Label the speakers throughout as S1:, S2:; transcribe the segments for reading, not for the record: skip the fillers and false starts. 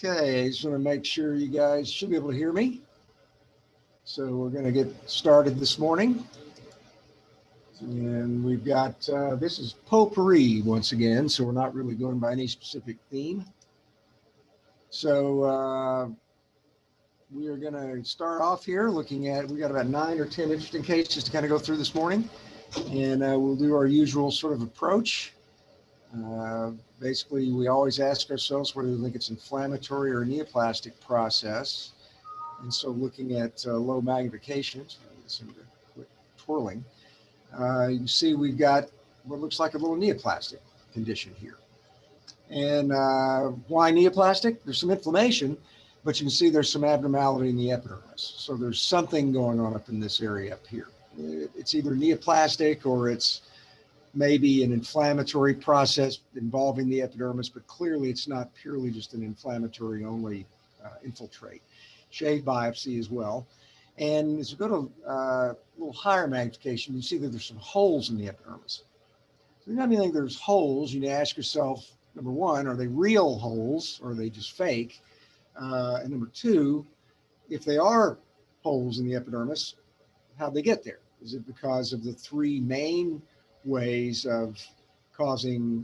S1: Okay, just want to make sure you guys should be able to hear me. So we're going to get started this morning. And we've got, this is Potpourri once again, so we're not really going by any specific theme. So we are going to start off here looking at, we got about 9 or 10 interesting cases to kind of go through this morning. And we'll do our usual sort of approach. Basically, we always ask ourselves whether we think it's inflammatory or a neoplastic process. And so looking at low magnification, so quit twirling, you see we've got what looks like a little neoplastic condition here. And why neoplastic? There's some inflammation, but you can see there's some abnormality in the epidermis. So there's something going on up in this area up here. It's either neoplastic or it's maybe an inflammatory process involving the epidermis, but clearly it's not purely just an inflammatory only infiltrate. Shave biopsy as well. And as you go to a little higher magnification, you see that there's some holes in the epidermis. So anytime you think there's holes, you need to ask yourself, number one, are they real holes or are they just fake? And number two, if they are holes in the epidermis, how'd they get there? Is it because of the three main ways of causing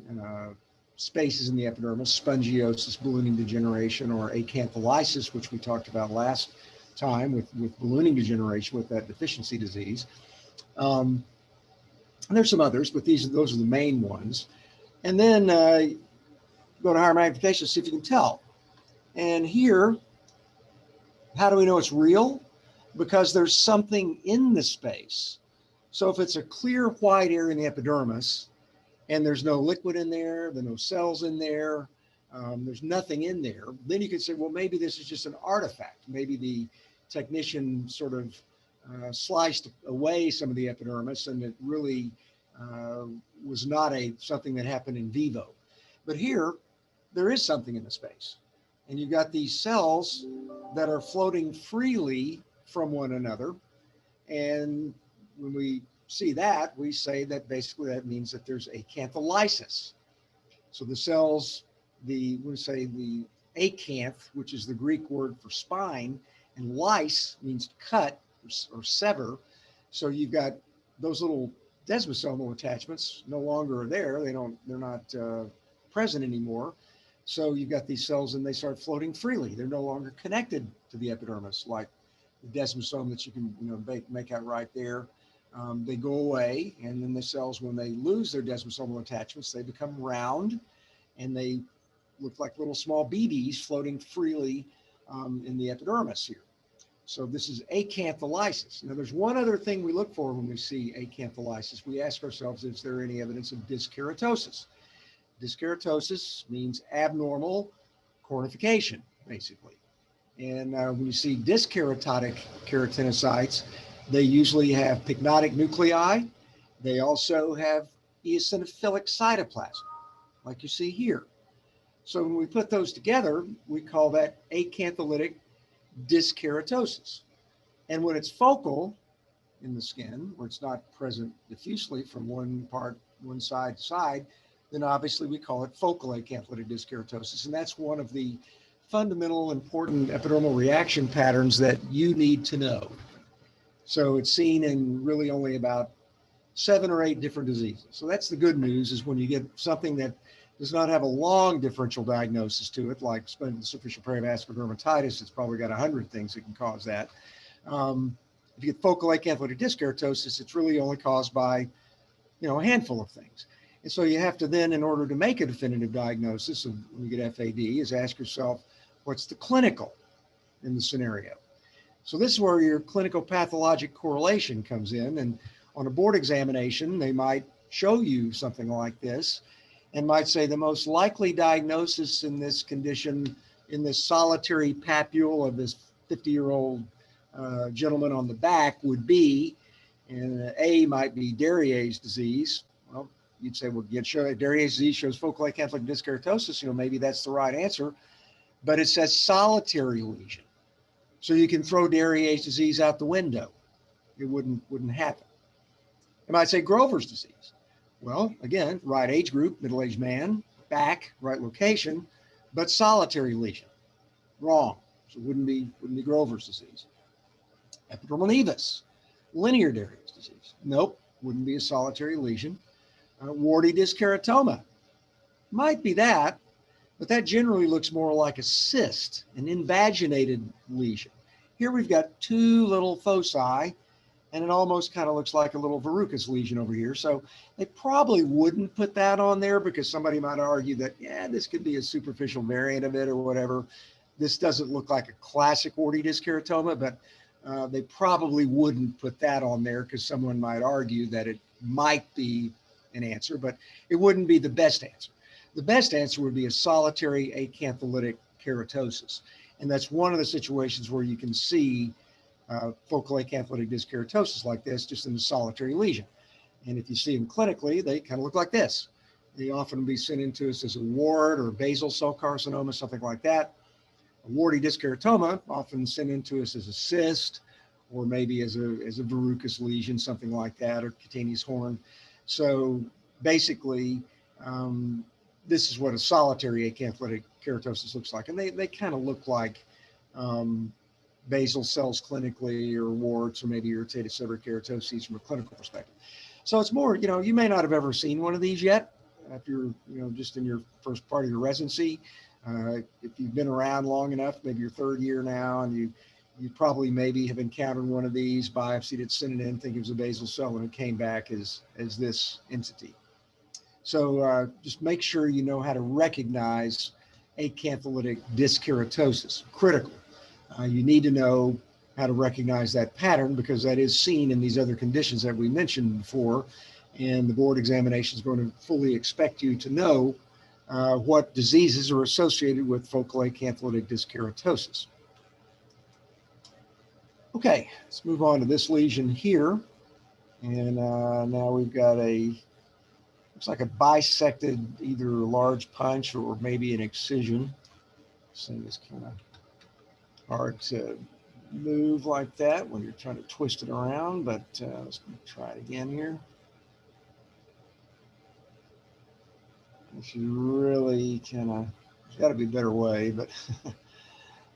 S1: spaces in the epidermis: spongiosis, ballooning degeneration, or acantholysis, which we talked about last time with ballooning degeneration with that deficiency disease. And there's some others, but those are the main ones. And then go to higher magnification, see if you can tell. And here, how do we know it's real? Because there's something in the space. So if it's a clear white area in the epidermis and there's no liquid in there, there are no cells in there, there's nothing in there, then you could say, well, maybe this is just an artifact. Maybe the technician sort of sliced away some of the epidermis and it really was not something that happened in vivo. But here, there is something in the space. And you've got these cells that are floating freely from one another. And when we see that, we say that basically that means that there's acantholysis. So the cells, we say the acanth, which is the Greek word for spine, and lyse means cut or sever. So you've got those little desmosomal attachments no longer are there. They're not present anymore. So you've got these cells and they start floating freely. They're no longer connected to the epidermis like the desmosome that you can make out right there. They go away, and then the cells, when they lose their desmosomal attachments, they become round and they look like little small BBs floating freely in the epidermis here. So this is acantholysis. Now there's one other thing we look for when we see acantholysis. We ask ourselves, is there any evidence of dyskeratosis? Dyskeratosis means abnormal cornification, basically. And when you see dyskeratotic keratinocytes, they usually have pycnotic nuclei. They also have eosinophilic cytoplasm, like you see here. So when we put those together, we call that acantholytic dyskeratosis. And when it's focal in the skin, where it's not present diffusely from one side to side, then obviously we call it focal acantholytic dyskeratosis. And that's one of the fundamental important epidermal reaction patterns that you need to know. So it's seen in really only about 7 or 8 different diseases. So that's the good news, is when you get something that does not have a long differential diagnosis to it, like superficial perivascular dermatitis, it's probably got 100 things that can cause that. If you get focal acantholytic dyskeratosis, it's really only caused by, a handful of things. And so you have to then, in order to make a definitive diagnosis of when you get FAD, is ask yourself, what's the clinical in the scenario? So this is where your clinical pathologic correlation comes in. And on a board examination, they might show you something like this and might say the most likely diagnosis in this condition, in this solitary papule of this 50-year-old gentleman on the back, would be, and A might be Dermatitis disease. Well, you'd say, well, Dermatitis disease shows focal acantholytic dyskeratosis, maybe that's the right answer, but it says solitary lesion. So you can throw Dermatitis disease out the window. It wouldn't happen. It might say Grover's disease. Well, again, right age group, middle-aged man, back, right location, but solitary lesion. Wrong. So it wouldn't be Grover's disease. Epidermal nevus, linear Darius disease. Nope, wouldn't be a solitary lesion. Warty dyskeratoma, might be that, but that generally looks more like a cyst, an invaginated lesion. Here we've got two little foci, and it almost kind of looks like a little verrucous lesion over here. So they probably wouldn't put that on there because somebody might argue that, yeah, this could be a superficial variant of it or whatever. This doesn't look like a classic warty dyskeratoma, but they probably wouldn't put that on there because someone might argue that it might be an answer, but it wouldn't be the best answer. The best answer would be a solitary acantholytic keratosis. And that's one of the situations where you can see focal acantholytic dyskeratosis like this, just in a solitary lesion. And if you see them clinically, they kind of look like this. They often be sent into us as a wart or basal cell carcinoma, something like that. A warty dyskeratoma often sent into us as a cyst, or maybe as a verrucous lesion, something like that, or cutaneous horn. So basically, this is what a solitary acantholytic keratosis looks like. And they kind of look like basal cells clinically, or warts, or maybe irritated seborrheic keratoses from a clinical perspective. So it's more, you may not have ever seen one of these yet if you're, just in your first part of your residency. If you've been around long enough, maybe your third year now, and you probably maybe have encountered one of these, biopsied it, sent it in, think it was a basal cell, and it came back as this entity. So just make sure you know how to recognize acantholytic dyskeratosis. Critical. You need to know how to recognize that pattern because that is seen in these other conditions that we mentioned before. And the board examination is going to fully expect you to know what diseases are associated with focal acantholytic dyskeratosis. Okay, let's move on to this lesion here. And now we've got looks like a bisected, either large punch or maybe an excision. This thing is kind of hard to move like that when you're trying to twist it around, but let's try it again here. This is really kind of, there's got to be a better way, but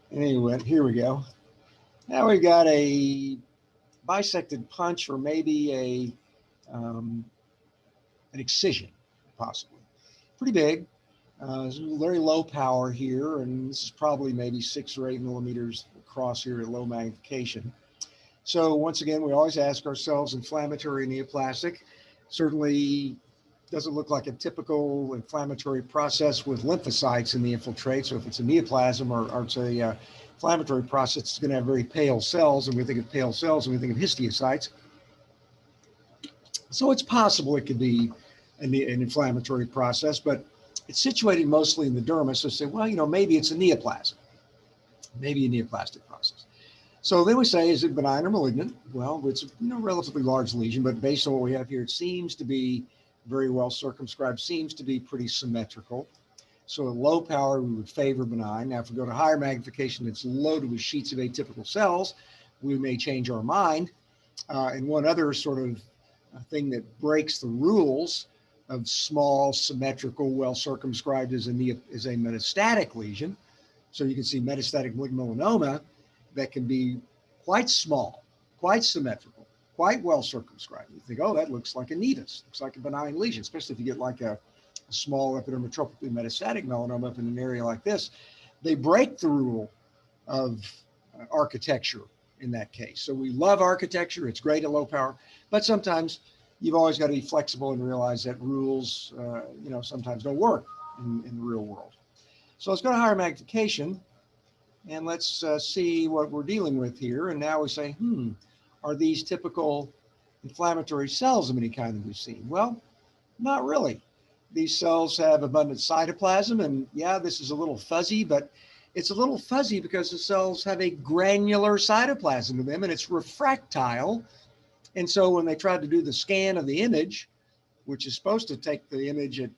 S1: anyway, here we go. Now we've got a bisected punch or maybe an excision, possibly. Pretty big. Very low power here, and this is probably maybe 6 or 8 millimeters across here at low magnification. So once again, we always ask ourselves, inflammatory, neoplastic. Certainly doesn't look like a typical inflammatory process with lymphocytes in the infiltrate. So if it's a neoplasm or it's a inflammatory process, it's going to have very pale cells, and we think of pale cells and we think of histiocytes. So it's possible it could be an inflammatory process, but it's situated mostly in the dermis. So say, well, maybe it's a neoplasm, maybe a neoplastic process. So then we say, is it benign or malignant? Well, it's a relatively large lesion, but based on what we have here, it seems to be very well circumscribed, seems to be pretty symmetrical. So at low power, we would favor benign. Now, if we go to higher magnification, it's loaded with sheets of atypical cells, we may change our mind. And one other sort of thing that breaks the rules of small, symmetrical, well circumscribed is a metastatic lesion. So you can see metastatic malignant melanoma that can be quite small, quite symmetrical, quite well circumscribed. You think, oh, that looks like a nevus, looks like a benign lesion, especially if you get like a small epidermatopically metastatic melanoma up in an area like this. They break the rule of architecture in that case. So we love architecture. It's great at low power, but sometimes you've always got to be flexible and realize that rules, sometimes don't work in the real world. So let's go to higher magnification and let's see what we're dealing with here. And now we say, are these typical inflammatory cells of any kind that we've seen? Well, not really. These cells have abundant cytoplasm, and yeah, this is a little fuzzy, but it's a little fuzzy because the cells have a granular cytoplasm in them, and it's refractile. And so when they tried to do the scan of the image, which is supposed to take the image at,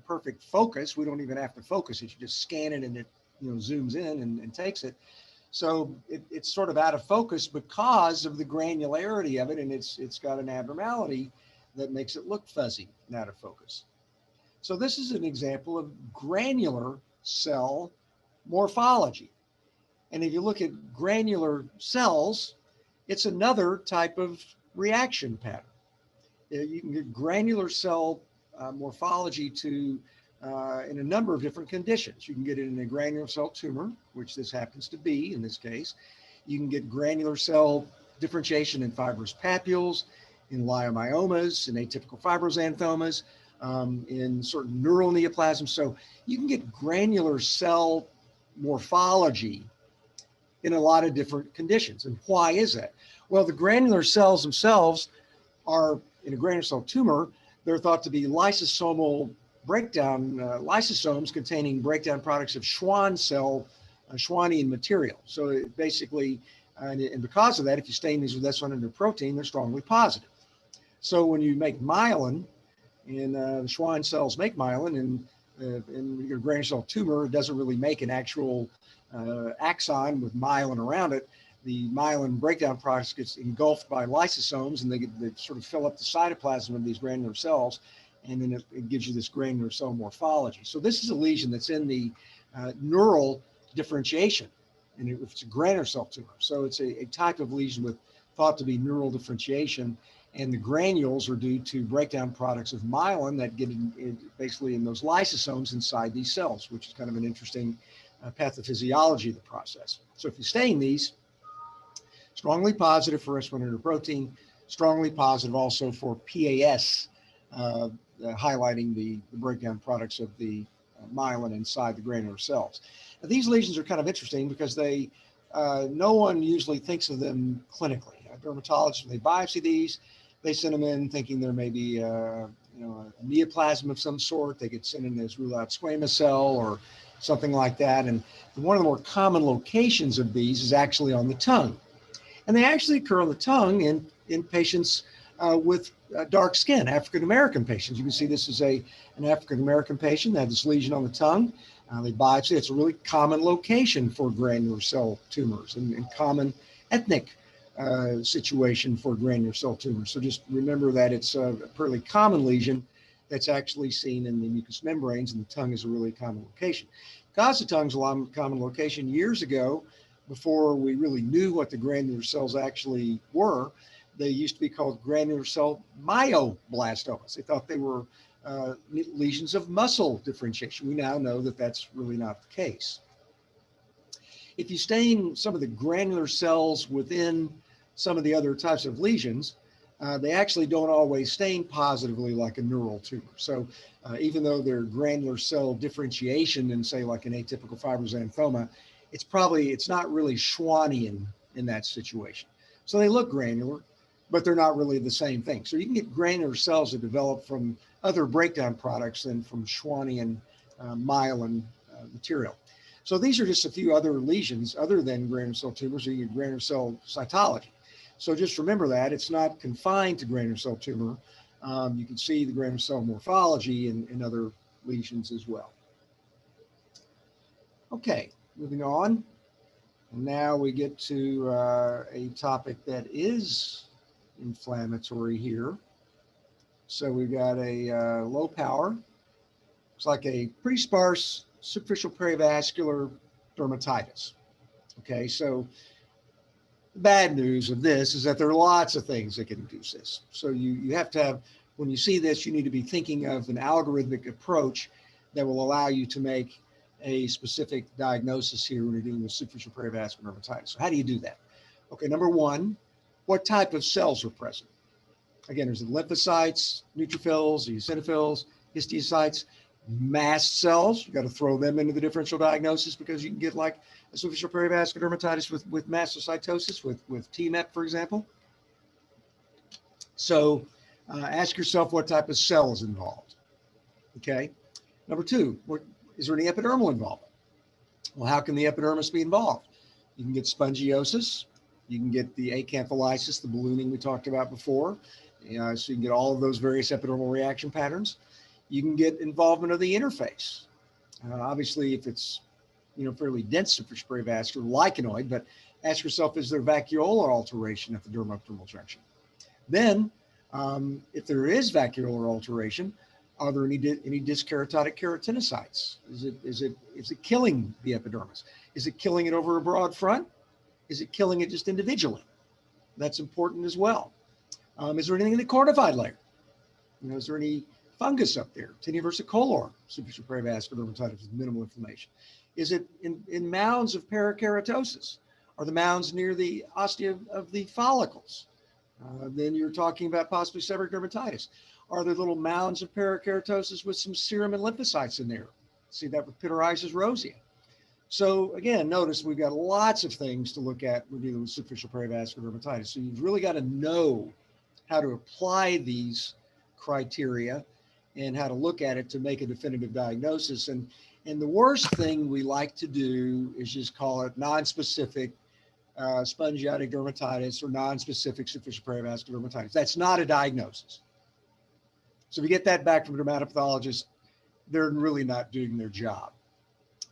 S1: perfect focus, we don't even have to focus it. You just scan it and it, zooms in and takes it. So it's sort of out of focus because of the granularity of it, and it's got an abnormality that makes it look fuzzy and out of focus. So this is an example of granular cell morphology. And if you look at granular cells, it's another type of reaction pattern. You can get granular cell morphology to in a number of different conditions. You can get it in a granular cell tumor, which this happens to be in this case. You can get granular cell differentiation in fibrous papules, in leiomyomas, in atypical fibroxanthomas, in certain neural neoplasms. So you can get granular cell morphology in a lot of different conditions. And why is that? Well, the granular cells themselves are, in a granular cell tumor, they're thought to be lysosomal breakdown, lysosomes containing breakdown products of Schwann cell, Schwannian material. So it basically, and because of that, if you stain these with S100 protein, they're strongly positive. So when you make myelin, and the Schwann cells make myelin, and in your granular cell tumor, it doesn't really make an actual axon with myelin around it. The myelin breakdown process gets engulfed by lysosomes, and they sort of fill up the cytoplasm of these granular cells, and then it gives you this granular cell morphology. So this is a lesion that's in the neural differentiation, and it's a granular cell tumor. So it's a type of lesion with thought to be neural differentiation, and the granules are due to breakdown products of myelin that get basically in those lysosomes inside these cells, which is kind of an interesting pathophysiology of the process. So if you stain these, strongly positive for S100 protein, strongly positive also for PAS, highlighting the breakdown products of the myelin inside the granular cells. Now, these lesions are kind of interesting because they, no one usually thinks of them clinically. Dermatologists, when they biopsy these, they send them in thinking there may be a neoplasm of some sort. They get sent in as rule out squamous cell or something like that. And one of the more common locations of these is actually on the tongue. And they actually occur on the tongue in patients with dark skin, African-American patients. You can see this is an African-American patient that had this lesion on the tongue. They biopsy. It's a really common location for granular cell tumors and common ethnic situation for granular cell tumors. So just remember that it's a fairly common lesion that's actually seen in the mucous membranes, and the tongue is a really common location. Because the tongue's a common location, years ago, before we really knew what the granular cells actually were, they used to be called granular cell myoblastomas. They thought they were lesions of muscle differentiation. We now know that that's really not the case. If you stain some of the granular cells within some of the other types of lesions, they actually don't always stain positively like a neural tumor. So even though they're granular cell differentiation in, say, like an atypical fibroxanthoma, it's not really Schwannian in that situation. So they look granular, but they're not really the same thing. So you can get granular cells that develop from other breakdown products than from Schwannian myelin material. So these are just a few other lesions other than granular cell tumors. So you get granular cell cytology. So just remember that it's not confined to granular cell tumor. You can see the granular cell morphology in other lesions as well. Okay, moving on. And now we get to a topic that is inflammatory here. So we've got a low power. It's like a pretty sparse superficial perivascular dermatitis. Okay, so the bad news of this is that there are lots of things that can induce this. So you have to have, when you see this, you need to be thinking of an algorithmic approach that will allow you to make a specific diagnosis here when you're dealing with superficial perivascular dermatitis. So how do you do that? Okay, number one, what type of cells are present? Again, there's the lymphocytes, neutrophils, eosinophils, histiocytes, mast cells. You got to throw them into the differential diagnosis because you can get like a superficial perivascular dermatitis with mastocytosis, with TMEP, for example. So ask yourself what type of cell is involved. Okay. Number two, is there any epidermal involvement? Well, how can the epidermis be involved? You can get spongiosis. You can get the acantholysis, the ballooning we talked about before. So you can get all of those various epidermal reaction patterns. You can get involvement of the interface. Obviously, if it's fairly dense superficial perivascular, lichenoid, but ask yourself, is there vacuolar alteration at the dermoepidermal junction? Then, if there is vacuolar alteration, Are there any dyskeratotic keratinocytes? Is it killing the epidermis? Is it killing it over a broad front? Is it killing it just individually? That's important as well. Is there anything in the cortified layer? You know, is there any fungus up there? Tinea versicolor, superficial perivascular dermatitis with minimal inflammation. Is it in mounds of parakeratosis? Are the mounds near the ostia of the follicles? Then you're talking about possibly seborrheic dermatitis. Are there little mounds of parakeratosis with some serum and lymphocytes in there? See that with Pityriasis rosea. So again, notice we've got lots of things to look at when dealing with superficial perivascular dermatitis. So you've really got to know how to apply these criteria and how to look at it to make a definitive diagnosis. And the worst thing we like to do is just call it nonspecific spongiatic dermatitis or nonspecific superficial perivascular dermatitis. That's not a diagnosis. So if you get that back from a dermatopathologist, they're really not doing their job.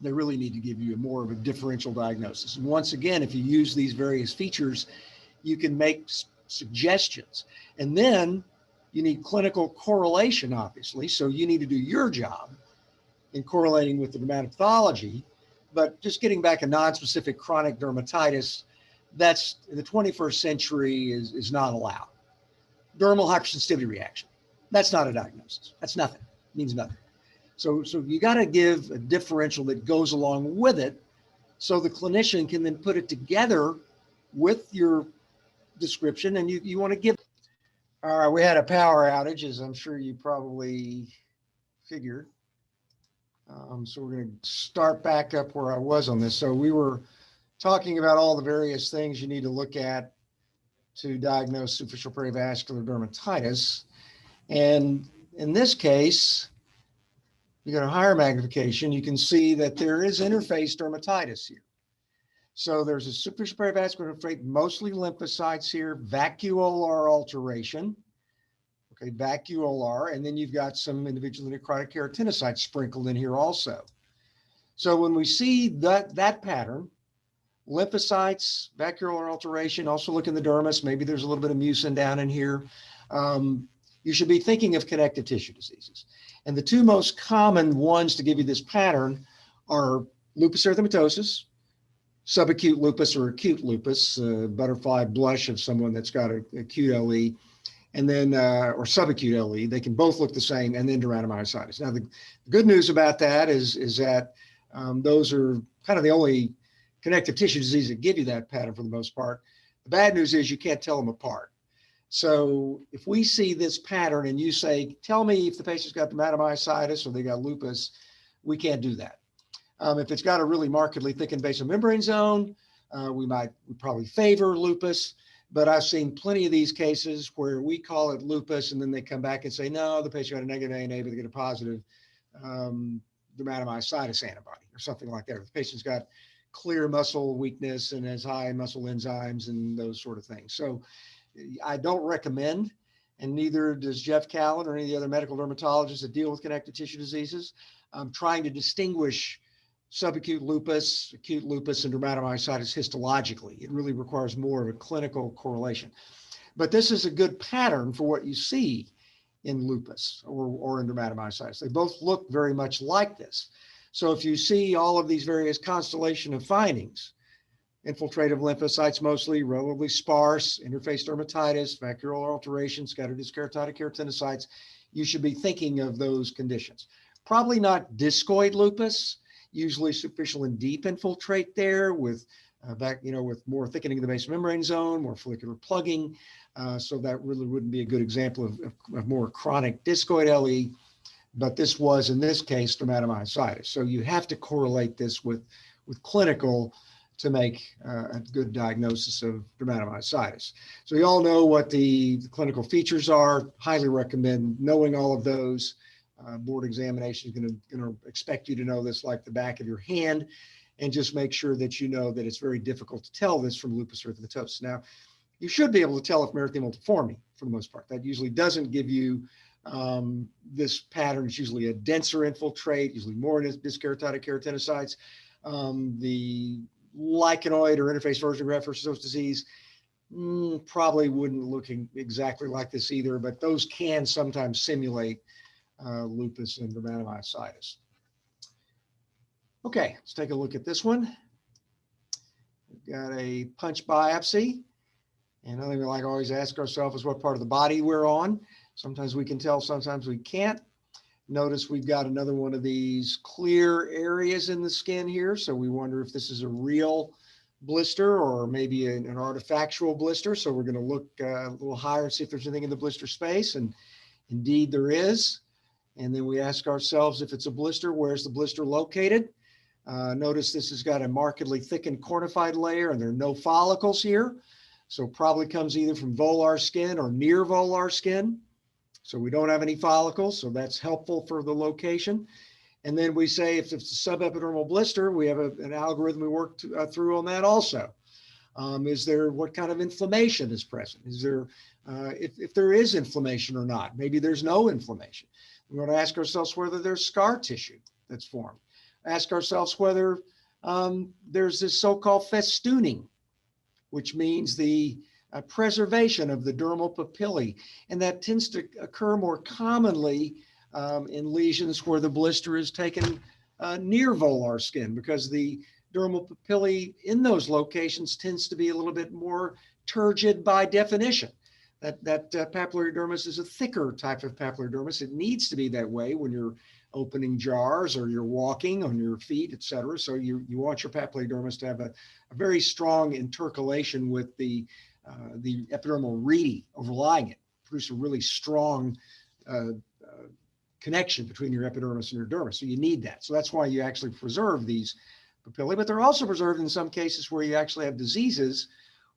S1: They really need to give you more of a differential diagnosis. And once again, if you use these various features, you can make suggestions. And then you need clinical correlation, obviously. So you need to do your job in correlating with the dermatopathology. But just getting back a nonspecific chronic dermatitis, that's in the 21st century is not allowed. Dermal hypersensitivity reaction. That's not a diagnosis. That's nothing. It means nothing. So you got to give a differential that goes along with it so the clinician can then put it together with your description and you want to give. All right, we had a power outage, as I'm sure you probably figured. So we're going to start back up where I was on this. So we were talking about all the various things you need to look at to diagnose superficial perivascular dermatitis. And in this case, you got a higher magnification, you can see that there is interface dermatitis here. So there's a superficial perivascular dermatitis, mostly lymphocytes here, vacuolar alteration. Okay, vacuolar, and then you've got some individual necrotic keratinocytes sprinkled in here also. So when we see that pattern, lymphocytes, vacuolar alteration, also look in the dermis, maybe there's a little bit of mucin down in here. You should be thinking of connective tissue diseases. And the two most common ones to give you this pattern are lupus erythematosus, subacute lupus or acute lupus, butterfly blush of someone that's got acute LE, and then, or subacute LE. They can both look the same, and then dermatomyositis. Now, the good news about that is that those are kind of the only connective tissue diseases that give you that pattern for the most part. The bad news is you can't tell them apart. So if we see this pattern and you say, tell me if the patient's got dermatomyositis or they got lupus, we can't do that. If it's got a really markedly thickened basal membrane zone, we probably favor lupus, but I've seen plenty of these cases where we call it lupus and then they come back and say, no, the patient got a negative ANA, but they get a positive dermatomyositis antibody or something like that. If the patient's got clear muscle weakness and has high muscle enzymes and those sort of things. So I don't recommend, and neither does Jeff Callan or any of the other medical dermatologists that deal with connective tissue diseases, trying to distinguish subacute lupus, acute lupus, and dermatomyositis histologically. It really requires more of a clinical correlation. But this is a good pattern for what you see in lupus or in dermatomyositis. They both look very much like this. So if you see all of these various constellation of findings, infiltrative lymphocytes mostly, relatively sparse, interface dermatitis, vacuolar alteration, scattered dyskeratotic keratinocytes, you should be thinking of those conditions. Probably not discoid lupus, usually superficial and deep infiltrate there with with more thickening of the basal membrane zone, more follicular plugging. So that really wouldn't be a good example of more chronic discoid LE, but this was, in this case, dermatomyositis. So you have to correlate this with clinical to make a good diagnosis of dermatomyositis. So you all know what the clinical features are. Highly recommend knowing all of those. Board examination is going to expect you to know this like the back of your hand, and just make sure that you know that it's very difficult to tell this from lupus erythematosus. Now, you should be able to tell if merythema multiforme for the most part. That usually doesn't give you this pattern. It's usually a denser infiltrate, usually more dyskeratotic keratinocytes. The lichenoid or interface version of graft-versus-host disease probably wouldn't look exactly like this either, but those can sometimes simulate lupus and dermatomyositis. Okay, let's take a look at this one. We've got a punch biopsy. And another thing we like to always ask ourselves is what part of the body we're on. Sometimes we can tell, sometimes we can't. Notice we've got another one of these clear areas in the skin here. So we wonder if this is a real blister or maybe an artifactual blister. So we're going to look a little higher and see if there's anything in the blister space. And indeed there is. And then we ask ourselves if it's a blister, where's the blister located? Notice this has got a markedly thickened cornified layer and there are no follicles here. So probably comes either from volar skin or near volar skin. So we don't have any follicles, so that's helpful for the location. And then we say if it's a subepidermal blister, we have an algorithm we worked through on that also. Is there, what kind of inflammation is present? Is there, if there is inflammation or not? Maybe there's no inflammation. We want to ask ourselves whether there's scar tissue that's formed. Ask ourselves whether there's this so-called festooning, which means the preservation of the dermal papillae. And that tends to occur more commonly in lesions where the blister is taken near volar skin, because the dermal papillae in those locations tends to be a little bit more turgid by definition. That papillary dermis is a thicker type of papillary dermis. It needs to be that way when you're opening jars or you're walking on your feet, et cetera. So you want your papillary dermis to have a very strong intercalation with the epidermal rete overlying it, produce a really strong connection between your epidermis and your dermis. So you need that. So that's why you actually preserve these papillae, but they're also preserved in some cases where you actually have diseases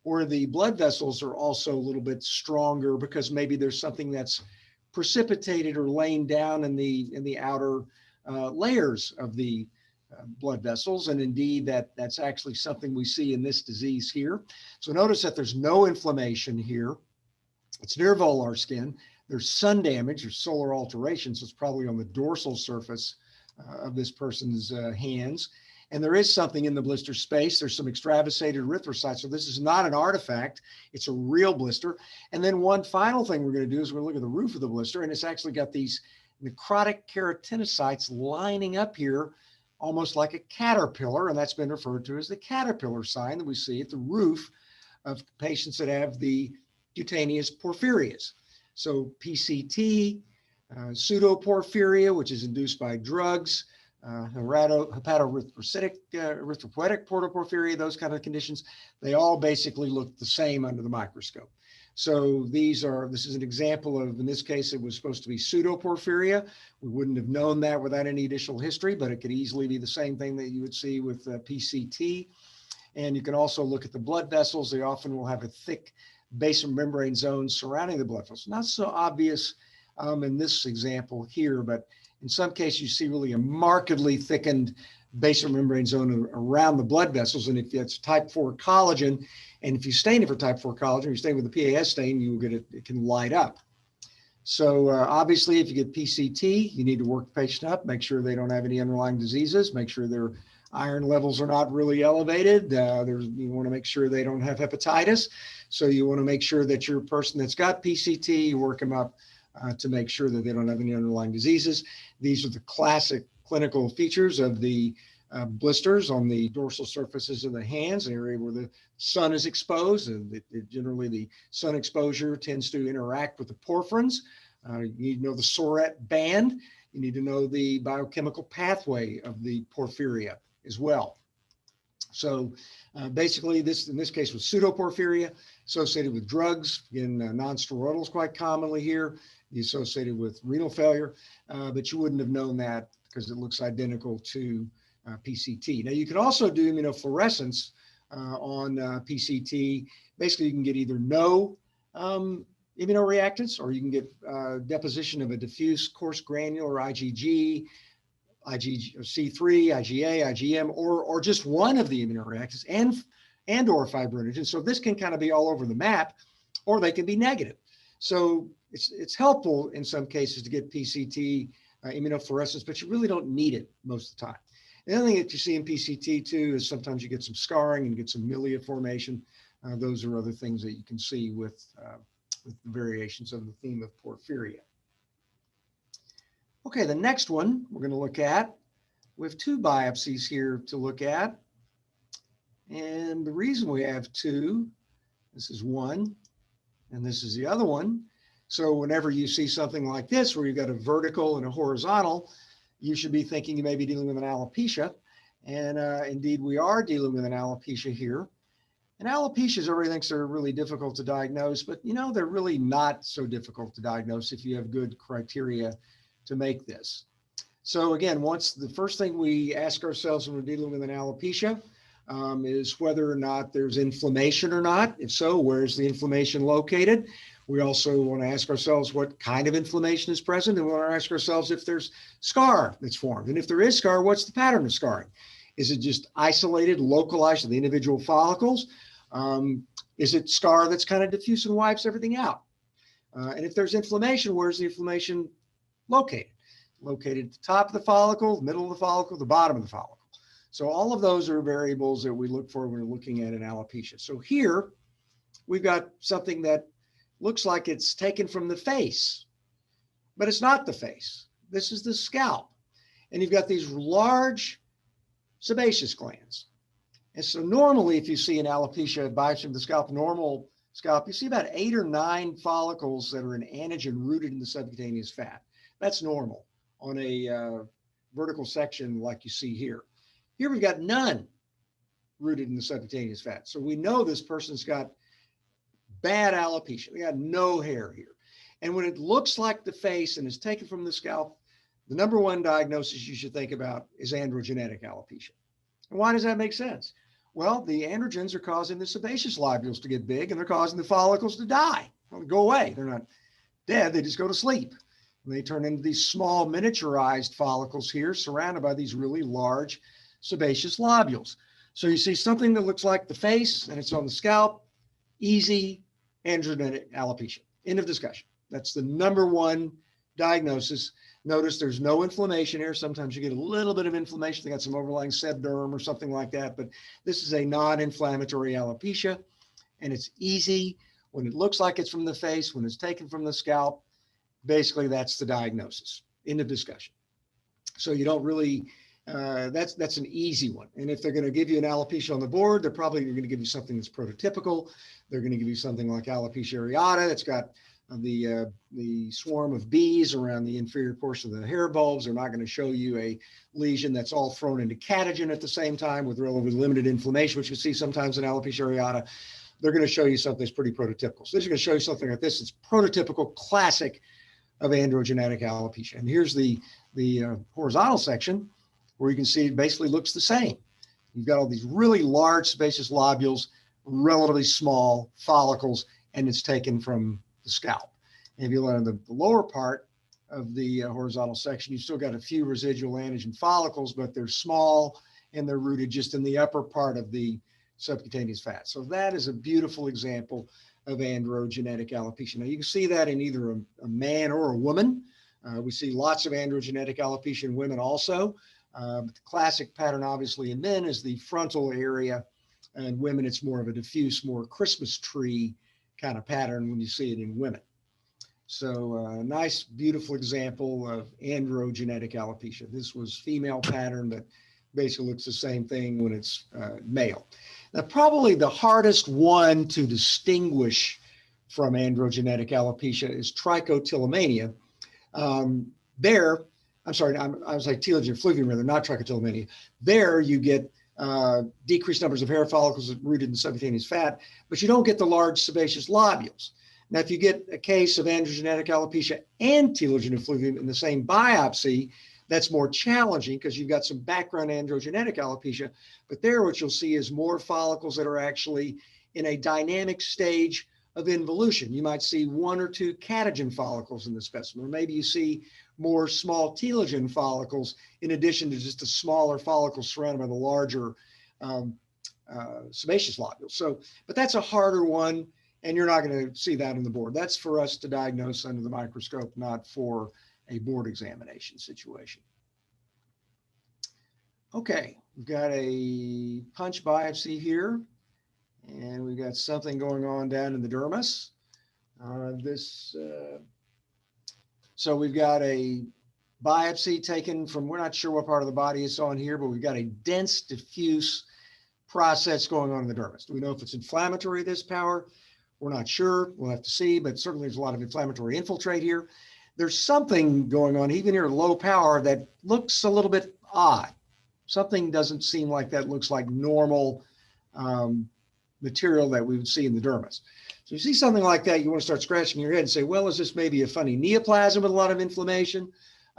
S1: where the blood vessels are also a little bit stronger because maybe there's something that's precipitated or laying down in the outer layers of the blood vessels. And indeed that's actually something we see in this disease here. So notice that there's no inflammation here. It's near volar skin. There's sun damage or solar alteration. So it's probably on the dorsal surface of this person's hands. And there is something in the blister space. There's some extravasated erythrocytes. So this is not an artifact. It's a real blister. And then one final thing we're going to do is we're going to look at the roof of the blister. And it's actually got these necrotic keratinocytes lining up here, almost like a caterpillar. And that's been referred to as the caterpillar sign that we see at the roof of patients that have the cutaneous porphyrias. So PCT, pseudoporphyria, which is induced by drugs, hepatoerythropoietic protoporphyria, those kind of conditions, they all basically look the same under the microscope. So this is an example of, in this case, it was supposed to be pseudoporphyria. We wouldn't have known that without any additional history, but it could easily be the same thing that you would see with PCT. And you can also look at the blood vessels. They often will have a thick basal membrane zone surrounding the blood vessels. Not so obvious in this example here, but in some cases you see really a markedly thickened basal membrane zone around the blood vessels. And if it's type 4 collagen, and if you stain it for type 4 collagen, you're staining with the PAS stain, you will get it can light up. So obviously, if you get PCT, you need to work the patient up, make sure they don't have any underlying diseases, make sure their iron levels are not really elevated. You want to make sure they don't have hepatitis. So you want to make sure that your person that's got PCT, you work them up to make sure that they don't have any underlying diseases. These are the classic clinical features of the blisters on the dorsal surfaces of the hands, an area where the sun is exposed. And generally, the sun exposure tends to interact with the porphyrins. You need to know the Soret band. You need to know the biochemical pathway of the porphyria as well. So basically, in this case was pseudoporphyria associated with drugs, again, non-steroidals quite commonly here, associated with renal failure, but you wouldn't have known that because it looks identical to PCT. Now, you can also do immunofluorescence on PCT. Basically, you can get either no immunoreactants, or you can get deposition of a diffuse coarse granular IgG, C3, IgA, IgM, or just one of the immunoreactants and or fibrinogen. So this can kind of be all over the map, or they can be negative. So it's helpful in some cases to get PCT immunofluorescence, but you really don't need it most of the time. The other thing that you see in PCT too is sometimes you get some scarring and get some milia formation. Those are other things that you can see with the variations of the theme of porphyria. Okay, the next one we're going to look at, we have two biopsies here to look at. And the reason we have two, this is one, and this is the other one. So whenever you see something like this, where you've got a vertical and a horizontal, you should be thinking you may be dealing with an alopecia. And indeed, we are dealing with an alopecia here. And alopecias, everybody thinks they're really difficult to diagnose, but they're really not so difficult to diagnose if you have good criteria to make this. So again, the first thing we ask ourselves when we're dealing with an alopecia is whether or not there's inflammation or not. If so, where's the inflammation located? We also want to ask ourselves what kind of inflammation is present, and we want to ask ourselves if there's scar that's formed. And if there is scar, what's the pattern of scarring? Is it just isolated, localized to the individual follicles? Is it scar that's kind of diffuse and wipes everything out? And if there's inflammation, where's the inflammation located? Located at the top of the follicle, the middle of the follicle, the bottom of the follicle. So all of those are variables that we look for when we're looking at an alopecia. So here we've got something that looks like it's taken from the face, but it's not the face. This is the scalp. And you've got these large sebaceous glands. And so normally if you see an alopecia biopsy of the scalp, normal scalp, you see about 8 or 9 follicles that are an antigen rooted in the subcutaneous fat. That's normal on a vertical section like you see here. Here we've got none rooted in the subcutaneous fat. So we know this person's got bad alopecia. They got no hair here. And when it looks like the face and is taken from the scalp, the number one diagnosis you should think about is androgenetic alopecia. And why does that make sense? Well, the androgens are causing the sebaceous lobules to get big, and they're causing the follicles to die. Well, go away. They're not dead. They just go to sleep. And they turn into these small miniaturized follicles here surrounded by these really large sebaceous lobules. So you see something that looks like the face and it's on the scalp, easy androgenetic alopecia. End of discussion. That's the number one diagnosis. Notice there's no inflammation here. Sometimes you get a little bit of inflammation. They got some overlying sebderm or something like that, but this is a non-inflammatory alopecia, and it's easy. When it looks like it's from the face, when it's taken from the scalp, basically that's the diagnosis. End of discussion. So you don't really, that's an easy one. And if they're going to give you an alopecia on the board, they're probably going to give you something that's prototypical. They're going to give you something like alopecia areata. That's got the swarm of bees around the inferior portion of the hair bulbs. They're not going to show you a lesion that's all thrown into catagen at the same time with relatively limited inflammation, which you see sometimes in alopecia areata. They're going to show you something that's pretty prototypical. So they're going to show you something like this. It's prototypical, classic of androgenetic alopecia. And here's the horizontal section where you can see it basically looks the same. You've got all these really large sebaceous lobules, relatively small follicles, and it's taken from the scalp. And if you look at the lower part of the horizontal section, you've still got a few residual antigen follicles, but they're small and they're rooted just in the upper part of the subcutaneous fat. So that is a beautiful example of androgenetic alopecia. Now you can see that in either a man or a woman. We see lots of androgenetic alopecia in women also. But the classic pattern obviously in men is the frontal area, and women it's more of a diffuse, more Christmas tree kind of pattern when you see it in women. So a nice, beautiful example of androgenetic alopecia. This was female pattern, but basically looks the same thing when it's male. Now, probably the hardest one to distinguish from androgenetic alopecia is trichotillomania. I was like telogen effluvium, rather, not trichotillomania. There you get decreased numbers of hair follicles rooted in subcutaneous fat, but you don't get the large sebaceous lobules. Now, if you get a case of androgenetic alopecia and telogen effluvium in the same biopsy, that's more challenging because you've got some background androgenetic alopecia, but there what you'll see is more follicles that are actually in a dynamic stage of involution. You might see 1 or 2 catagen follicles in the specimen, or maybe you see more small telogen follicles in addition to just the smaller follicles surrounded by the larger sebaceous lobules. So, but that's a harder one, and you're not going to see that on the board. That's for us to diagnose under the microscope, not for a board examination situation. Okay, we've got a punch biopsy here, and we've got something going on down in the dermis. So we've got a biopsy taken from, we're not sure what part of the body it's on here, but we've got a dense, diffuse process going on in the dermis. Do we know if it's inflammatory, this power? We're not sure. We'll have to see, but certainly there's a lot of inflammatory infiltrate here. There's something going on, even here at low power, that looks a little bit odd. Something doesn't seem like that looks like normal material that we would see in the dermis. So you see something like that, you want to start scratching your head and say, well, is this maybe a funny neoplasm with a lot of inflammation?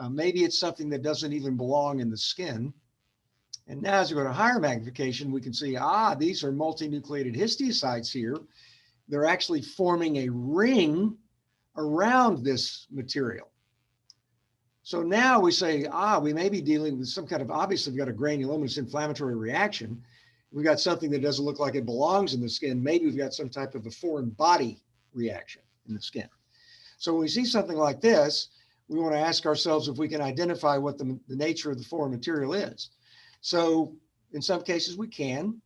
S1: Maybe it's something that doesn't even belong in the skin. And now as we go to higher magnification, we can see, these are multinucleated histiocytes here. They're actually forming a ring around this material. So now we say, we may be dealing with some kind of, obviously we've got a granulomatous inflammatory reaction. We've got something that doesn't look like it belongs in the skin. Maybe we've got some type of a foreign body reaction in the skin. So when we see something like this, we want to ask ourselves if we can identify what the nature of the foreign material is. So in some cases we can,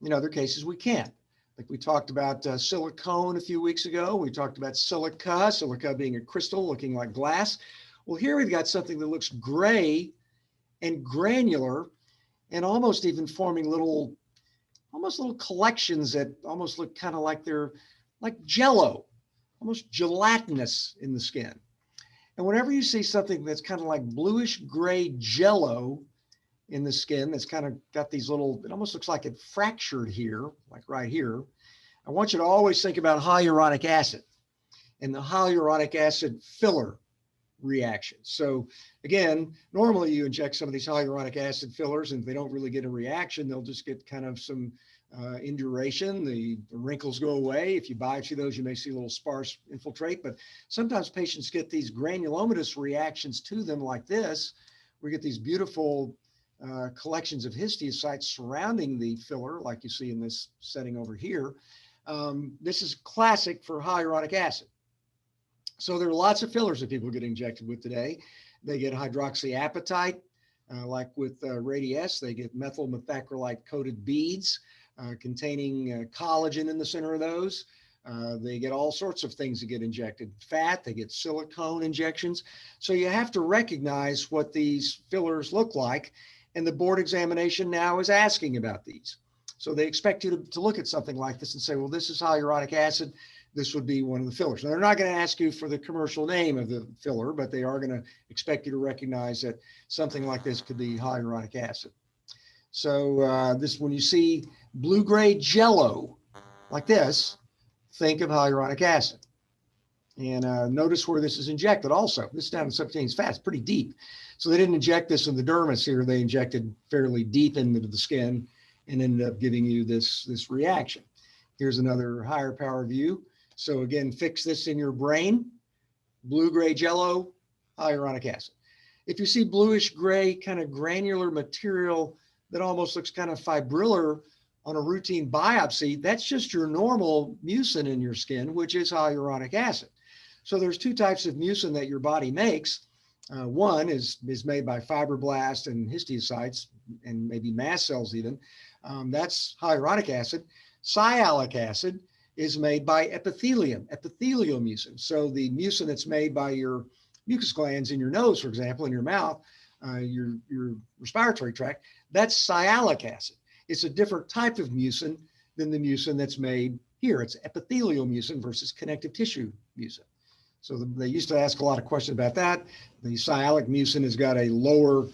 S1: in other cases we can't. Like we talked about silicone a few weeks ago. We talked about silica being a crystal looking like glass. Well, here we've got something that looks gray and granular and almost even forming little collections that almost look kind of like they're like jello, almost gelatinous in the skin. And whenever you see something that's kind of like bluish gray jello in the skin, that's kind of got these little, it almost looks like it fractured here, like right here. I want you to always think about hyaluronic acid and the hyaluronic acid filler reaction. So again, normally you inject some of these hyaluronic acid fillers and if they don't really get a reaction, they'll just get kind of some induration, the wrinkles go away. If you biopsy those, you may see a little sparse infiltrate, but sometimes patients get these granulomatous reactions to them like this. We get these beautiful collections of histiocytes surrounding the filler, like you see in this setting over here. This is classic for hyaluronic acid. So there are lots of fillers that people get injected with today. They get hydroxyapatite, like with Radiesse, they get methyl methacrylate coated beads containing collagen in the center of those. They get all sorts of things that get injected. Fat, they get silicone injections. So you have to recognize what these fillers look like. And the board examination now is asking about these. So they expect you to look at something like this and say, well, this is hyaluronic acid. This would be one of the fillers. Now, they're not going to ask you for the commercial name of the filler, but they are going to expect you to recognize that something like this could be hyaluronic acid. So when you see blue-gray jello like this, think of hyaluronic acid. And notice where this is injected also. This is down in subcutaneous fat. It's pretty deep. So they didn't inject this in the dermis here. They injected fairly deep into the skin and ended up giving you this reaction. Here's another higher power view. So again, fix this in your brain. Blue-gray jello, hyaluronic acid. If you see bluish gray kind of granular material that almost looks kind of fibrillar on a routine biopsy, that's just your normal mucin in your skin, which is hyaluronic acid. So there's two types of mucin that your body makes. One is made by fibroblasts and histiocytes and maybe mast cells even. That's hyaluronic acid. Sialic acid is made by epithelial mucin. So the mucin that's made by your mucus glands in your nose, for example, in your mouth, your respiratory tract, that's sialic acid. It's a different type of mucin than the mucin that's made here. It's epithelial mucin versus connective tissue mucin. So they used to ask a lot of questions about that. The sialic mucin has got a lower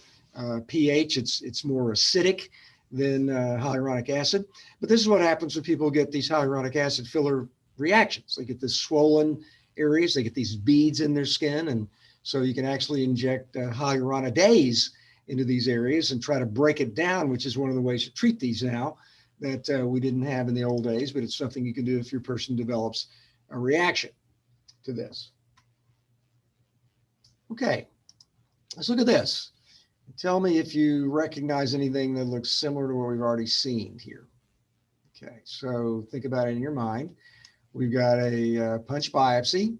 S1: pH. It's more acidic than hyaluronic acid. But this is what happens when people get these hyaluronic acid filler reactions. They get this swollen areas. They get these beads in their skin. And so you can actually inject hyaluronidase into these areas and try to break it down, which is one of the ways to treat these now that we didn't have in the old days, but it's something you can do if your person develops a reaction to this. Okay, let's look at this. Tell me if you recognize anything that looks similar to what we've already seen here. Okay, so think about it in your mind. We've got a punch biopsy,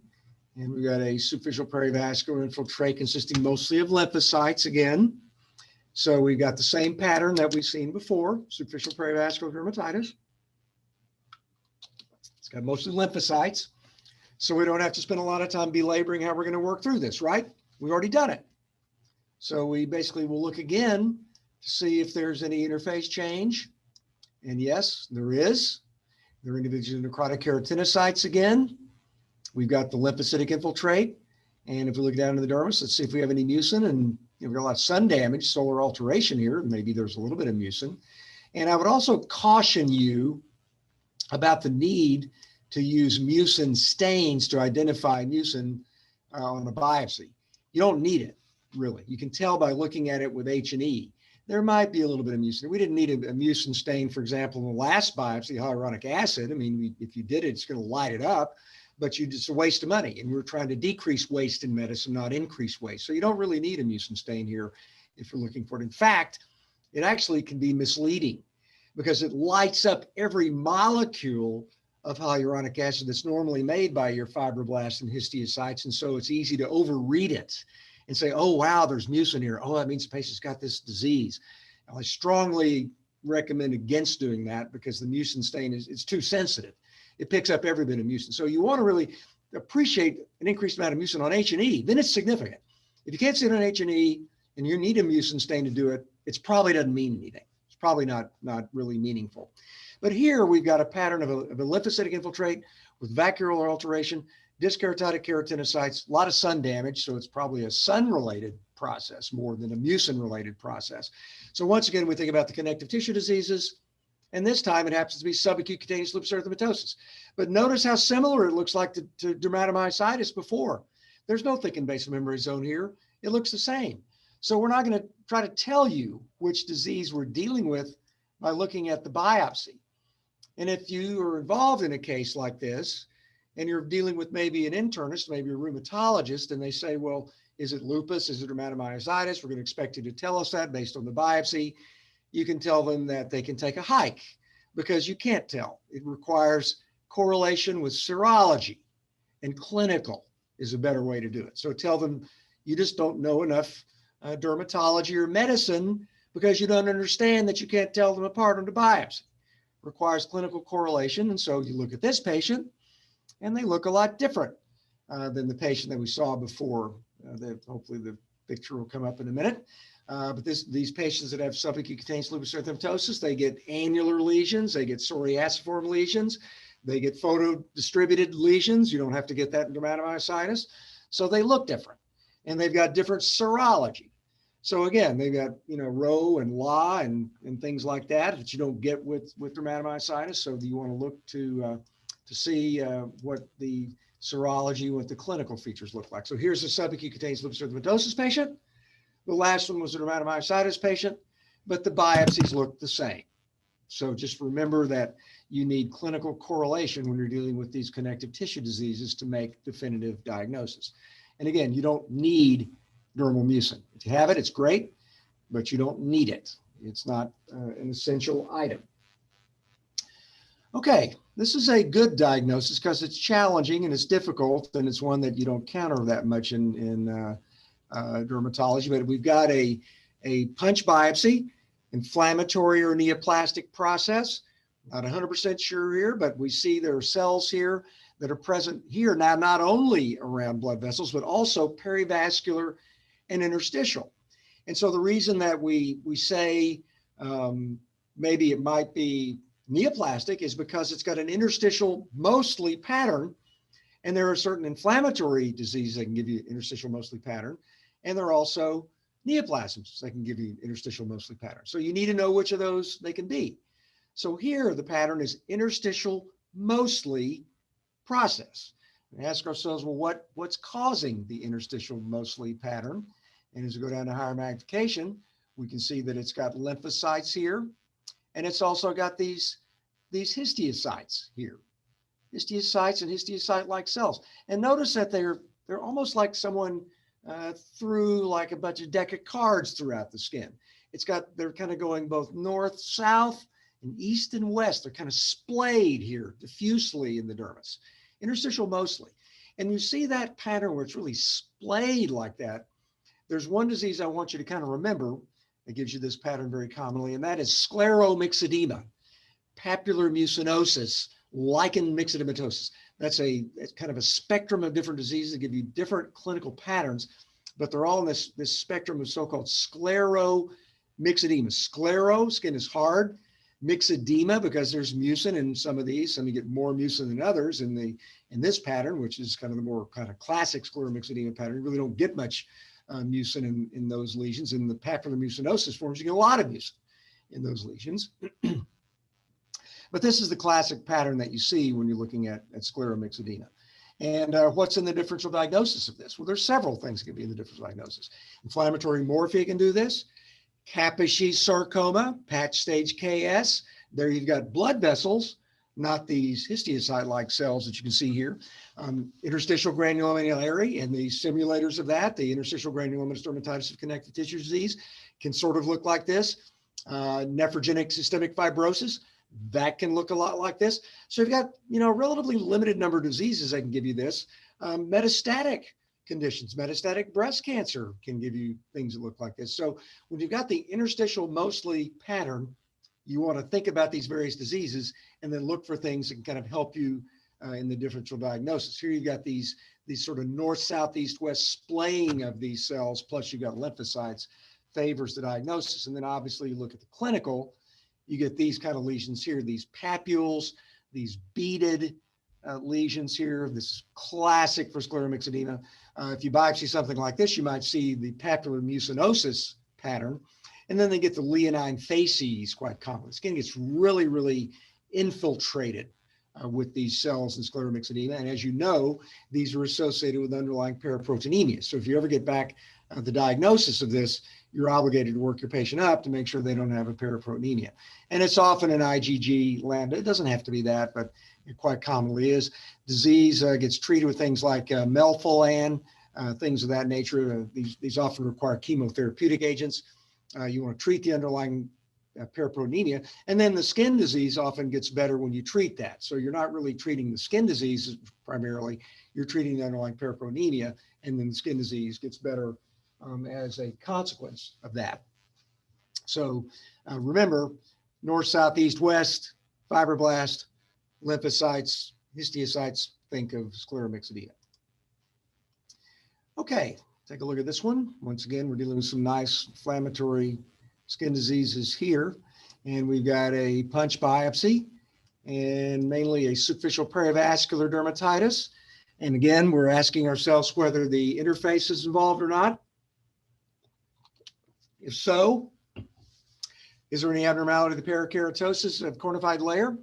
S1: and we've got a superficial perivascular infiltrate consisting mostly of lymphocytes again. So we've got the same pattern that we've seen before, superficial perivascular dermatitis. It's got mostly lymphocytes. So we don't have to spend a lot of time belaboring how we're going to work through this, right? We've already done it. So we basically will look again to see if there's any interface change. And yes, there is. There are individual necrotic keratinocytes again. We've got the lymphocytic infiltrate. And if we look down to the dermis, let's see if we have any mucin. And we've got a lot of sun damage, solar alteration here. Maybe there's a little bit of mucin. And I would also caution you about the need to use mucin stains to identify mucin on a biopsy. You don't need it, really. You can tell by looking at it with H&E. There might be a little bit of mucin. We didn't need a mucin stain, for example, in the last biopsy, hyaluronic acid. I mean, if you did it, it's going to light it up, but it's a waste of money. And we're trying to decrease waste in medicine, not increase waste. So you don't really need a mucin stain here if you're looking for it. In fact, it actually can be misleading because it lights up every molecule of hyaluronic acid that's normally made by your fibroblasts and histiocytes. And so it's easy to overread it and say, oh, wow, there's mucin here. Oh, that means the patient's got this disease. And I strongly recommend against doing that because the mucin stain it's too sensitive. It picks up every bit of mucin. So you want to really appreciate an increased amount of mucin on H&E, then it's significant. If you can't see it on H&E and you need a mucin stain to do it, it probably doesn't mean anything. It's probably not really meaningful. But here we've got a pattern of a lymphocytic infiltrate with vacuolar alteration, dyskeratotic keratinocytes, a lot of sun damage. So it's probably a sun-related process more than a mucin-related process. So once again, we think about the connective tissue diseases, and this time it happens to be subacute cutaneous lupus erythematosus. But notice how similar it looks like to dermatomyositis before. There's no thickened basal membrane zone here. It looks the same. So we're not going to try to tell you which disease we're dealing with by looking at the biopsy. And if you are involved in a case like this, and you're dealing with maybe an internist, maybe a rheumatologist, and they say, well, is it lupus? Is it dermatomyositis? We're going to expect you to tell us that based on the biopsy. You can tell them that they can take a hike because you can't tell. It requires correlation with serology, and clinical is a better way to do it. So tell them you just don't know enough dermatology or medicine because you don't understand that you can't tell them apart on the biopsy. Requires clinical correlation. And so you look at this patient and they look a lot different than the patient that we saw before. Hopefully the picture will come up in a minute. But these patients that have subacute cutaneous lupus erythematosus, they get annular lesions, they get psoriasiform lesions, they get photo-distributed lesions. You don't have to get that in dermatomyositis. So they look different and they've got different serology. So again, they've got, Rho and La and things like that you don't get with dermatomyositis. So you want to look to see what the serology, what the clinical features look like. So here's a subacute cutaneous lupus erythematosus patient. The last one was a dermatomyositis patient, but the biopsies look the same. So just remember that you need clinical correlation when you're dealing with these connective tissue diseases to make definitive diagnosis. And again, you don't need dermal mucin. If you have it, it's great, but you don't need it. It's not an essential item. Okay, this is a good diagnosis because it's challenging and it's difficult, and it's one that you don't counter that much in dermatology. But we've got a punch biopsy, inflammatory or neoplastic process. Not 100% sure here, but we see there are cells here that are present here now, not only around blood vessels, but also perivascular and interstitial. And so the reason that we say maybe it might be neoplastic is because it's got an interstitial mostly pattern, and there are certain inflammatory diseases that can give you interstitial mostly pattern, and there are also neoplasms that can give you interstitial mostly pattern. So you need to know which of those they can be. So here the pattern is interstitial mostly process. We ask ourselves, well, what's causing the interstitial mostly pattern? And as we go down to higher magnification, we can see that it's got lymphocytes here, and it's also got these histiocytes here, histiocytes and histiocyte-like cells. And notice that they're almost like someone threw like a bunch of deck of cards throughout the skin. They're kind of going both north, south, and east and west. They're kind of splayed here diffusely in the dermis, interstitial mostly. And you see that pattern where it's really splayed like that. There's one disease I want you to kind of remember that gives you this pattern very commonly, and that is Scleromyxedema, papular mucinosis, lichen myxedematosus. That's kind of a spectrum of different diseases that give you different clinical patterns. but they're all in this spectrum of so-called scleromyxedema. Sclero, skin is hard. Myxedema, because there's mucin in some of these. Some you get more mucin than others in this pattern, which is kind of the more kind of classic scleromyxedema pattern. You really don't get much mucin in those lesions. In the papular mucinosis forms, you get a lot of mucin in those lesions. But this is the classic pattern that you see when you're looking at scleromyxedema. And what's in the differential diagnosis of this? Well, there's several things that can be in the differential diagnosis. Inflammatory morphia can do this. Kaposi's sarcoma, patch stage KS. There you've got blood vessels, not these histiocyte-like cells that you can see here. Interstitial granulomerular and the simulators of that, the interstitial granulomatous dermatitis of connective tissue disease, can sort of look like this. Nephrogenic systemic fibrosis, that can look a lot like this. So you've got, a relatively limited number of diseases that can give you this. Metastatic conditions, metastatic breast cancer can give you things that look like this. So when you've got the interstitial mostly pattern, you want to think about these various diseases and then look for things that can kind of help you in the differential diagnosis. Here you've got these sort of north, south, east, west splaying of these cells, plus you've got lymphocytes, favors the diagnosis. And then obviously you look at the clinical, you get these kind of lesions here, these papules, these beaded lesions here. This is classic for scleromyxedema. If you biopsy something like this, you might see the papular mucinosis pattern. And then they get the leonine facies quite common. The skin gets really, really infiltrated with these cells in scleromyxedema. And as you know, these are associated with underlying paraproteinemia. So if you ever get back the diagnosis of this, you're obligated to work your patient up to make sure they don't have a paraproteinemia. And it's often an IgG lambda. It doesn't have to be that, but it quite commonly is. Disease gets treated with things like melphalan, things of that nature. These often require chemotherapeutic agents. You want to treat the underlying paraproteinemia. And then the skin disease often gets better when you treat that. So you're not really treating the skin disease primarily, you're treating the underlying paraproteinemia, and then the skin disease gets better as a consequence of that. So remember, north, south, east, west, fibroblast, lymphocytes, histiocytes, think of scleromyxedema. Okay, take a look at this one. Once again, we're dealing with some nice inflammatory skin diseases here. And we've got a punch biopsy and mainly a superficial perivascular dermatitis. And again, we're asking ourselves whether the interface is involved or not. If so, is there any abnormality of the parakeratosis of cornified layer?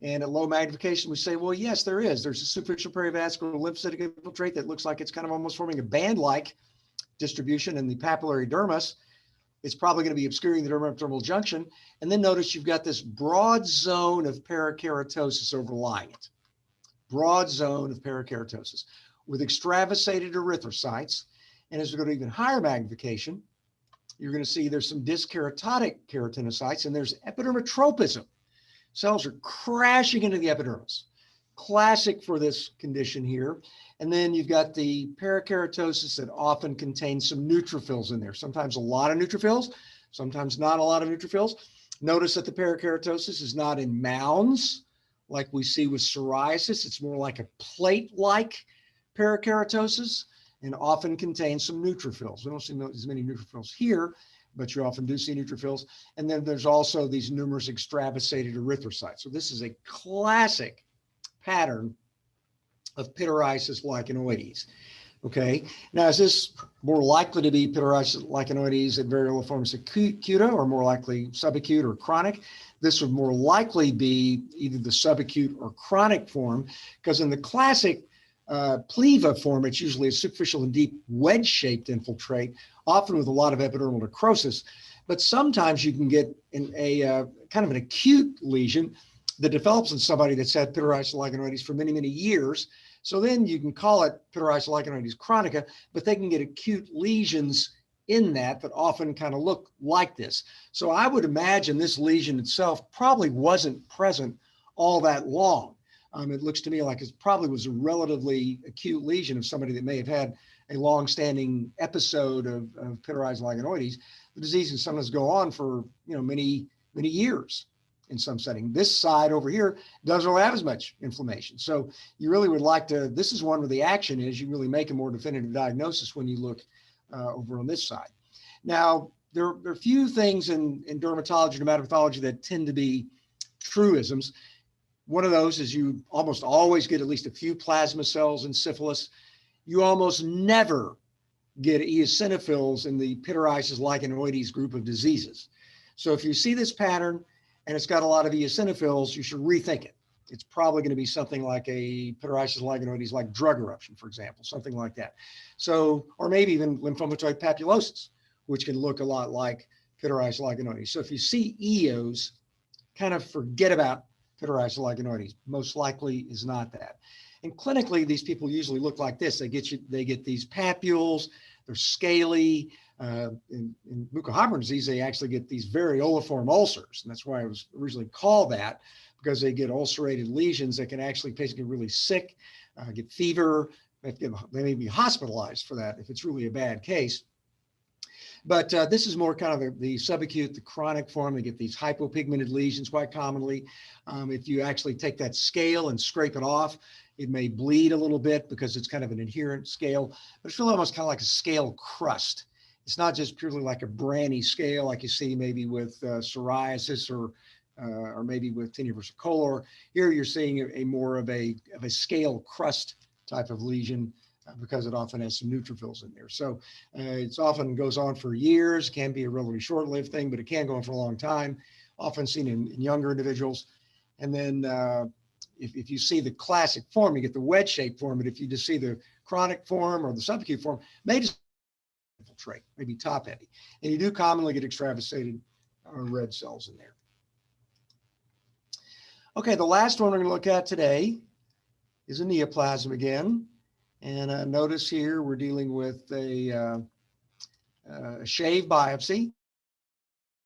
S1: And at low magnification, we say, well, yes, there is. There's a superficial perivascular lymphocytic infiltrate that looks like it's kind of almost forming a band-like distribution in the papillary dermis. It's probably going to be obscuring the dermatodermal junction. And then notice you've got this broad zone of parakeratosis overlying it. Broad zone of parakeratosis with extravasated erythrocytes. And as we go to even higher magnification, you're going to see there's some dyskeratotic keratinocytes and there's epidermotropism. Cells are crashing into the epidermis. Classic for this condition here. And then you've got the parakeratosis that often contains some neutrophils in there. Sometimes a lot of neutrophils, sometimes not a lot of neutrophils. Notice that the parakeratosis is not in mounds like we see with psoriasis. It's more like a plate-like parakeratosis and often contains some neutrophils. We don't see as many neutrophils here, but you often do see neutrophils. And then there's also these numerous extravasated erythrocytes. So this is a classic pattern of Pityriasis lichenoides. Okay, now is this more likely to be Pityriasis lichenoides at varioliformis acuta or more likely subacute or chronic? This would more likely be either the subacute or chronic form, because in the classic pleva form, it's usually a superficial and deep wedge-shaped infiltrate, often with a lot of epidermal necrosis. But sometimes you can get in a kind of an acute lesion that develops in somebody that's had Pityriasis lichenoides for many, many years. So then you can call it Pityriasis lichenoides chronica, but they can get acute lesions in that often kind of look like this. So I would imagine this lesion itself probably wasn't present all that long. It looks to me like it probably was a relatively acute lesion of somebody that may have had a long-standing episode of Pityriasis lichenoides. The disease can sometimes go on for many, many years in some setting. This side over here doesn't really have as much inflammation. So you really would like to, this is one where the action is you really make a more definitive diagnosis when you look over on this side. Now, there are a few things in dermatology, dermatopathology that tend to be truisms. One of those is you almost always get at least a few plasma cells in syphilis. You almost never get eosinophils in the Pityriasis lichenoides group of diseases. So if you see this pattern and it's got a lot of eosinophils, you should rethink it. It's probably going to be something like a Pityriasis lichenoides, like drug eruption, for example, something like that. So, or maybe even lymphomatoid papulosis, which can look a lot like Pityriasis lichenoides. So if you see EOs, kind of forget about Pityriasis lichenoides. Most likely is not that. And clinically, these people usually look like this. They get these papules, they're scaly. In mucohydrin disease, they actually get these varioliform ulcers. And that's why it was originally called that, because they get ulcerated lesions that can actually basically get really sick, get fever. They may be hospitalized for that if it's really a bad case. But this is more kind of the subacute, the chronic form. They get these hypopigmented lesions quite commonly. If you actually take that scale and scrape it off, it may bleed a little bit because it's kind of an adherent scale, but it's really almost kind of like a scale crust. It's not just purely like a branny scale like you see maybe with psoriasis or maybe with tinea versicolor. Here you're seeing a more of a scale crust type of lesion, because it often has some neutrophils in there. So it often goes on for years, can be a relatively short-lived thing, but it can go on for a long time, often seen in younger individuals. And then if you see the classic form, you get the wedge-shaped form, but if you just see the chronic form or the subacute form, may just infiltrate, maybe top-heavy. And you do commonly get extravasated red cells in there. Okay, the last one we're going to look at today is a neoplasm again. And notice here we're dealing with a shave biopsy.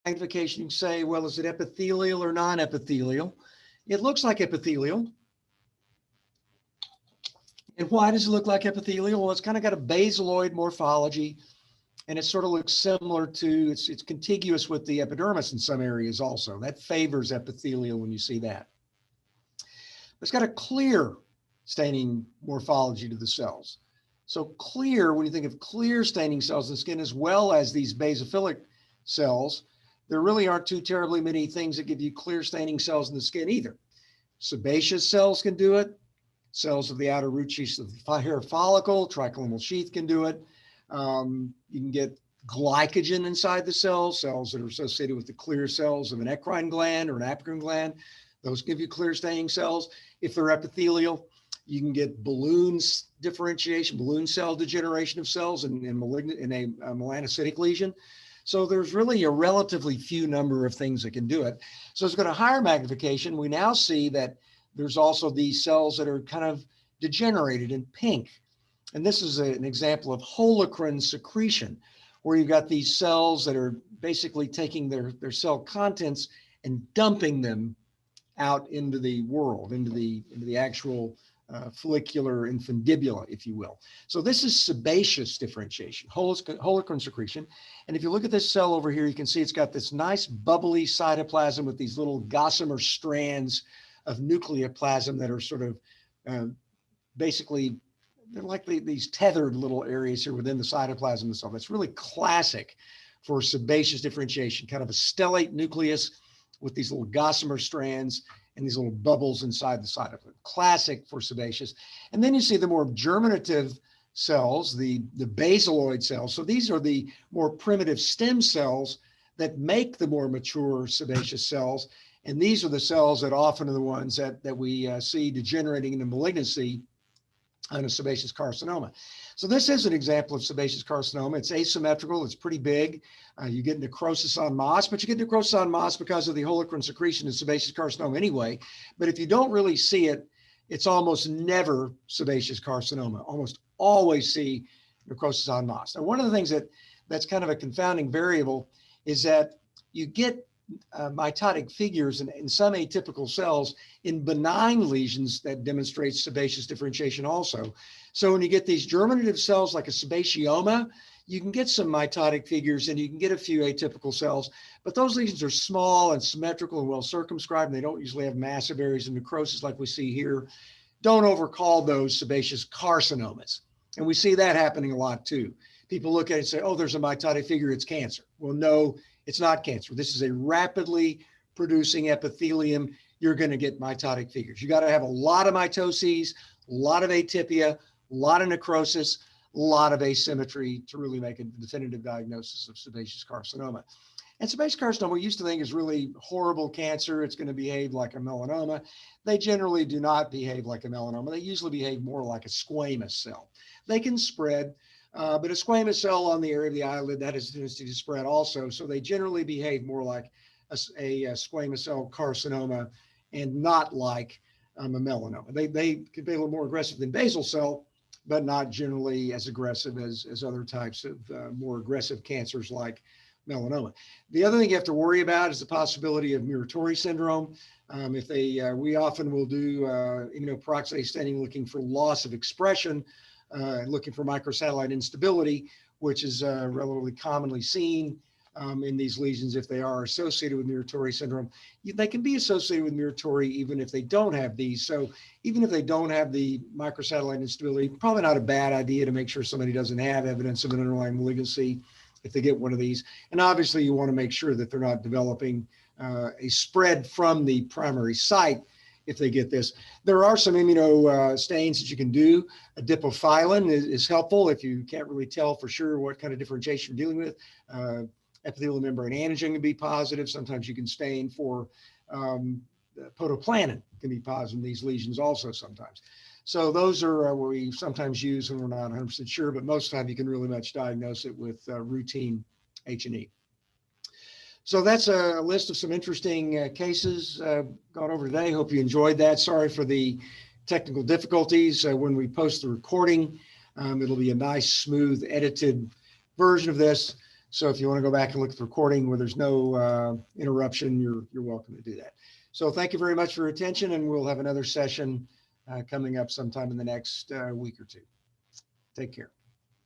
S1: Magnification, you can say, well, is it epithelial or non-epithelial? It looks like epithelial. And why does it look like epithelial? Well, it's kind of got a basaloid morphology, and it sort of looks similar to, it's contiguous with the epidermis in some areas also. That favors epithelial when you see that. It's got a clear staining morphology to the cells. So clear, when you think of clear staining cells in the skin, as well as these basophilic cells, there really aren't too terribly many things that give you clear staining cells in the skin either. Sebaceous cells can do it. Cells of the outer root sheath of the hair follicle, tricholomal sheath can do it. You can get glycogen inside the cells that are associated with the clear cells of an eccrine gland or an apocrine gland. Those give you clear staining cells. If they're epithelial, you can get balloon differentiation, balloon cell degeneration of cells in a melanocytic lesion. So there's really a relatively few number of things that can do it. So it's got a higher magnification. We now see that there's also these cells that are kind of degenerated in pink. And this is an example of holocrine secretion, where you've got these cells that are basically taking their cell contents and dumping them out into the world, into the actual follicular infundibula, if you will. So this is sebaceous differentiation, holocrine secretion. And if you look at this cell over here, you can see it's got this nice bubbly cytoplasm with these little gossamer strands of nucleoplasm that are sort of basically, they're like these tethered little areas here within the cytoplasm of the cell. That's really classic for sebaceous differentiation, kind of a stellate nucleus with these little gossamer strands and these little bubbles inside the cytoplasm. Classic for sebaceous. And then you see the more germinative cells, the basaloid cells. So these are the more primitive stem cells that make the more mature sebaceous cells. And these are the cells that often are the ones that we see degenerating into malignancy on a sebaceous carcinoma. So this is an example of sebaceous carcinoma. It's asymmetrical, it's pretty big. You get necrosis en masse, but you get necrosis en masse because of the holocrine secretion in sebaceous carcinoma anyway. But if you don't really see it, it's almost never sebaceous carcinoma. Almost always see necrosis en masse. Now, one of the things that's kind of a confounding variable is that you get mitotic figures in some atypical cells in benign lesions that demonstrate sebaceous differentiation also. So when you get these germinative cells like a sebaceoma, you can get some mitotic figures and you can get a few atypical cells, but those lesions are small and symmetrical and well circumscribed, and they don't usually have massive areas of necrosis like we see here. Don't overcall those sebaceous carcinomas. And we see that happening a lot too. people look at it and say, oh, there's a mitotic figure, it's cancer. Well, no, it's not cancer. This is a rapidly producing epithelium. You're going to get mitotic figures. You got to have a lot of mitoses, a lot of atypia, a lot of necrosis, a lot of asymmetry to really make a definitive diagnosis of sebaceous carcinoma. And sebaceous carcinoma, we used to think is really horrible cancer. It's going to behave like a melanoma. They generally do not behave like a melanoma. They usually behave more like a squamous cell. They can spread, but a squamous cell on the area of the eyelid, that has a tendency to spread also. So they generally behave more like a squamous cell carcinoma and not like a melanoma. They can be a little more aggressive than basal cell, but not generally as aggressive as other types of more aggressive cancers like melanoma. The other thing you have to worry about is the possibility of Muratori syndrome. We often will do immunoperoxidase staining looking for loss of expression, looking for microsatellite instability, which is relatively commonly seen in these lesions if they are associated with Muratori syndrome. They can be associated with Muratori even if they don't have these. So even if they don't have the microsatellite instability, probably not a bad idea to make sure somebody doesn't have evidence of an underlying malignancy if they get one of these. And obviously you want to make sure that they're not developing a spread from the primary site if they get this. There are some immuno stains that you can do. A dipophyllin is helpful if you can't really tell for sure what kind of differentiation you're dealing with. Epithelial membrane antigen can be positive. Sometimes you can stain for protoplanin can be positive in these lesions also sometimes. So those are what we sometimes use when we're not 100% sure, but most of the time you can really much diagnose it with routine H&E. So that's a list of some interesting cases gone over today. Hope you enjoyed that. Sorry for the technical difficulties. When we post the recording, it'll be a nice, smooth, edited version of this. So if you want to go back and look at the recording where there's no interruption, you're welcome to do that. So thank you very much for your attention, and we'll have another session coming up sometime in the next week or two. Take care.